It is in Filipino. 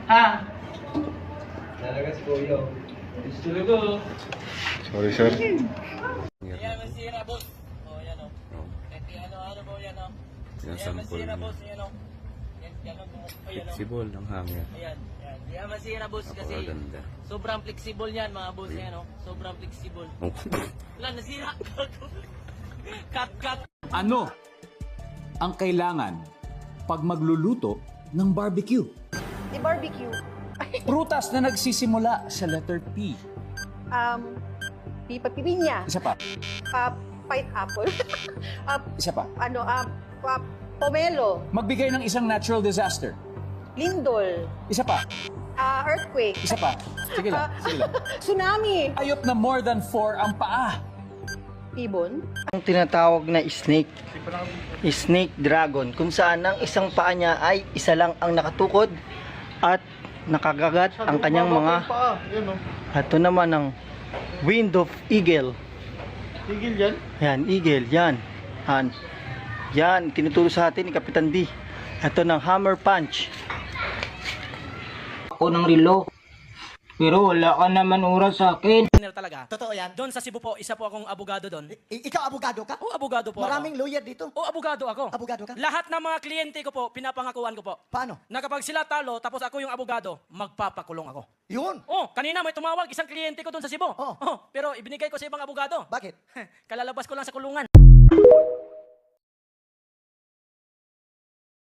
Ha? Talaga si Kuya. Gusto ko. Sorry, sir. Yan, masira, boss. O, yan o. Eti, ano po yan o. Yan, Yan, sample masira, niya. boss. Yan o. Yan o. Ayan o. Flexible ng hanger. Ayan. Yan. Yan, masira, boss. Kasi Napakaganda. sobrang flexible yan, mga boss. Yan o. Sobrang flexible. Wala, nasira. Cut. Ano ang kailangan pag magluluto ng barbecue? I-barbecue. Prutas na nagsisimula sa letter P. Pipinya. Isa pa. Pineapple. Isa pa. Pomelo. Magbigay ng isang natural disaster. Lindol. Isa pa. Earthquake. Isa pa. Sige lang. Sige lang. Tsunami. Ayot na more than 4 ang paa. Ibon. Ang tinatawag na snake dragon, kung saan ang isang paa niya ay isa lang ang nakatukod at nakagagat ang kanyang mga. Ito naman ang wind of eagle. Eagle yan? Yan, eagle, yan. Yan, tinuturo sa atin ni Kapitan D. Ito ng hammer punch. Ako ng relo. Pero wala ka naman oras sa akin. Talaga. Totoo yan? Doon sa Cebu po, isa po akong abogado doon. Ikaw abogado ka? O, abogado po Maraming ako. lawyer dito. O, abogado ako. Abogado ka? Lahat ng mga kliyente ko po, pinapangakuan ko po. Paano? Na kapag sila talo, tapos ako yung abogado, magpapakulong ako. Yun. Oh, kanina may tumawag, isang kliyente ko doon sa Cebu. Oh. Oh, pero ibinigay ko sa ibang abogado. Bakit? Kalalabas ko lang sa kulungan.